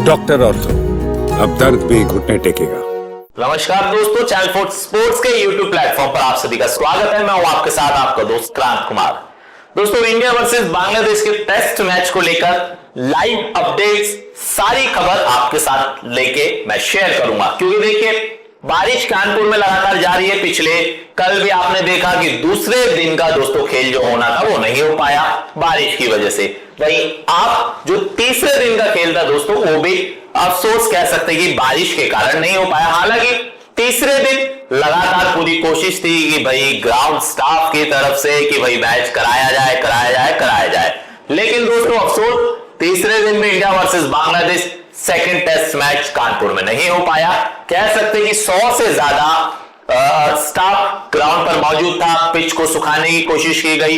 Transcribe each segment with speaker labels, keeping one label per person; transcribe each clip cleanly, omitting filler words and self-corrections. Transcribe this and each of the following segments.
Speaker 1: Doctor ortho, अब दर्द भी घुटने टेकेगा।
Speaker 2: नमस्कार दोस्तों, चैनल फोर्ट स्पोर्ट्स के यूट्यूब प्लेटफॉर्म पर आप सभी का स्वागत है। मैं हूं आपके साथ आपका दोस्त क्रांत कुमार। दोस्तों, इंडिया वर्सेस बांग्लादेश के टेस्ट मैच को लेकर लाइव अपडेट्स, सारी खबर आपके साथ लेके मैं शेयर करूंगा, क्योंकि देखिए बारिश कानपुर में लगातार जारी है। पिछले कल भी आपने देखा कि दूसरे दिन का दोस्तों खेल जो होना था वो नहीं हो पाया बारिश की वजह से। वहीं आप जो तीसरे दिन का खेल था दोस्तों, वो भी अफसोस कह सकते हैं कि बारिश के कारण नहीं हो पाया। हालांकि तीसरे दिन लगातार पूरी कोशिश थी कि भाई ग्राउंड स्टाफ की तरफ से कि भाई मैच कराया जाए, लेकिन दोस्तों अफसोस तीसरे दिन में India versus Bangladesh second test match Kanpur में नहीं हो पाया। कह सकते हैं कि 100 से ज्यादा स्टाफ ग्राउंड पर मौजूद था। पिच को सुखाने की कोशिश की गई,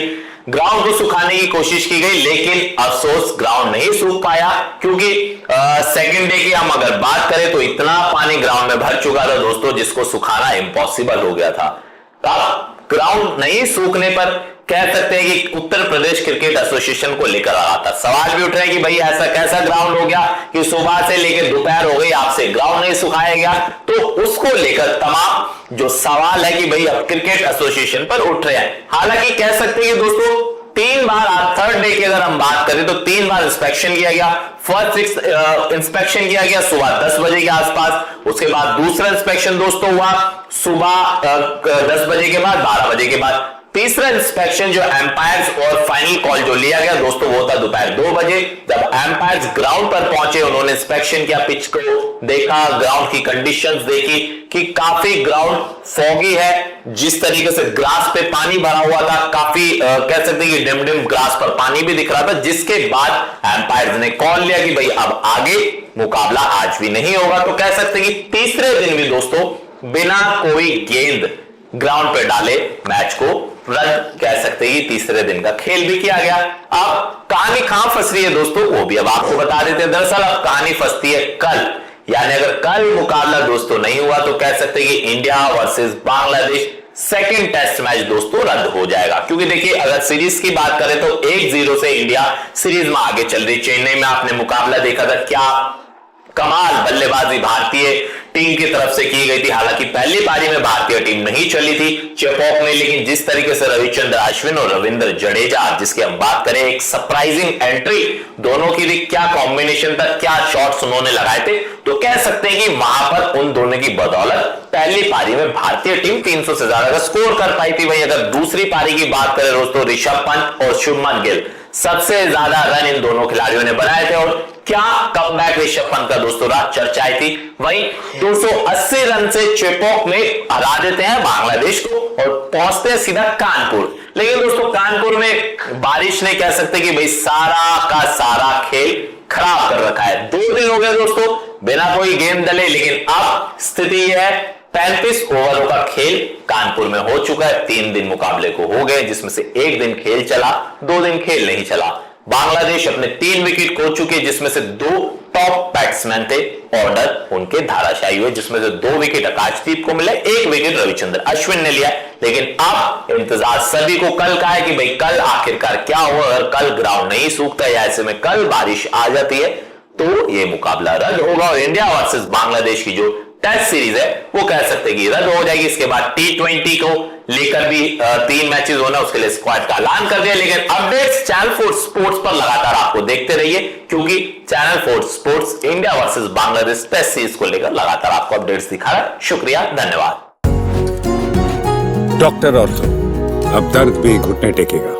Speaker 2: ग्राउंड को सुखाने की कोशिश की गई, लेकिन अफसोस ग्राउंड नहीं सूख पाया, क्योंकि सेकंड डे की हम अगर बात करें तो इतना पानी ग्राउंड में भर चुका था दोस्तों, जिसको सुखाना इम्पॉसिबल हो गया था। ग्राउंड नहीं सूखने पर कह सकते हैं कि उत्तर प्रदेश क्रिकेट एसोसिएशन को लेकर आता सवाल भी उठ रहे हैं कि भाई ऐसा कैसा ग्राउंड हो गया कि सुबह से लेकर दोपहर हो गई, आपसे ग्राउंड नहीं सुखाया गया। तो उसको लेकर तमाम जो सवाल है कि भाई अब क्रिकेट एसोसिएशन पर उठ रहे हैं। हालांकि कह सकते हैं कि दोस्तों 3 बार, थर्ड डे की अगर हम बात करें तो 3 बार इंस्पेक्शन किया गया। फर्स्ट इंस्पेक्शन किया गया सुबह 10 बजे के आसपास, उसके बाद दूसरा इंस्पेक्शन दोस्तों हुआ सुबह 10 बजे के बाद, 12 बजे के बाद। तीसरा इंस्पेक्शन जो एम्पायर्स और फाइनल कॉल जो लिया गया दोस्तों वो था दोपहर 2 बजे, जब एम्पायर्स ग्राउंड पर पहुंचे, उन्होंने इंस्पेक्शन किया, पिच को देखा, ग्राउंड की कंडीशंस देखी कि काफी ग्राउंड फॉगी है। जिस तरीके से ग्रास पे पानी भरा हुआ था, काफी कह सकते हैं कि डिम ग्रास पर पानी भी दिख रहा था, जिसके बाद एम्पायर्स ने कॉल लिया कि भाई अब आगे मुकाबला आज भी नहीं होगा। तो कह सकते हैं कि तीसरे दिन भी दोस्तों बिना कोई गेंद ग्राउंड पे डाले मैच को रद्द कह सकते हैं। तीसरे दिन का खेल भी किया गया। अब कहानी कहां फंस रही है दोस्तों, वो भी अब आपको बता देते हैं। दरअसल अब कहानी फंसती है कल, यानी अगर कल मुकाबला दोस्तों नहीं हुआ तो कह सकते हैं कि India versus Bangladesh second test match दोस्तों रद्द हो जाएगा। क्योंकि देखिए अगर सीरीज की बात करें तो 1-0 से इंडिया सीरीज में आगे चल रही। चेन्नई में आपने मुकाबला देखा था, क्या कमाल बल्लेबाजी भारतीय टीम की तरफ से की गई थी। हालांकि पहली पारी में भारतीय टीम नहीं चली थी चेपॉक में, लेकिन जिस तरीके से रविचंद्र अश्विन और रविंद्र जडेजा, जिसकी हम बात करें एक सरप्राइजिंग एंट्री दोनों की थी, क्या कॉम्बिनेशन था, क्या शॉट्स उन्होंने लगाए थे, तो कह सकते हैं कि वहां पर उन दोनों की बदौलत पहली पारी में भारतीय टीम 300 से ज्यादा का स्कोर कर पाई थी। वहीं अगर दूसरी पारी की बात करें दोस्तों, ऋषभ पंत और शुभमन गिल सबसे ज्यादा रन इन दोनों खिलाड़ियों ने बनाए थे, और क्या कमबैक ऋषभ पंत का दोस्तों रात चर्चाई थी। वहीं 280 रन से चेपॉक में हरा देते हैं बांग्लादेश को और पहुंचते हैं सीधा कानपुर। लेकिन दोस्तों कानपुर में बारिश ने कह सकते कि भाई सारा का सारा खेल खराब कर रखा है। 2 दिन हो गए दोस्तों बिना कोई गेंद डले, लेकिन अब स्थिति यह है 35 ओवरों का खेल कानपुर में हो चुका है। 3 दिन मुकाबले को हो गए, जिसमें से 1 दिन खेल चला, 2 दिन खेल नहीं चला। बांग्लादेश अपने 3 विकेट खो चुके, जिसमें से 2 टॉप बैट्समैन थे, ऑर्डर उनके धाराशायी हुए, जिसमें से 2 विकेट आकाशदीप को मिले, 1 विकेट रविचंद्र अश्विन ने लिया। लेकिन अब इंतजार सभी को कल का है कि भाई कल आखिरकार क्या हुआ। अगर कल ग्राउंड नहीं सूखता या ऐसे में कल बारिश आ जाती है तो ये मुकाबला रद्द होगा और इंडिया वर्सेस बांग्लादेश की जो टेस्ट सीरीज है वो कह सकते हैं कि रद्द हो जाएगी। इसके बाद T20 को लेकर भी 3 मैचेस होना, उसके लिए स्क्वाड का ऐलान कर दिया। लेकिन अपडेट्स चैनल फोर्ट स्पोर्ट्स पर लगातार आपको देखते रहिए, क्योंकि channel fort sports India versus Bangladesh test series को लेकर लगातार आपको अपडेट्स दिखा रहा है। शुक्रिया, धन्यवाद।
Speaker 1: डॉक्टर ऑर्थो, अब दर्द भी घुटने टेकेगा।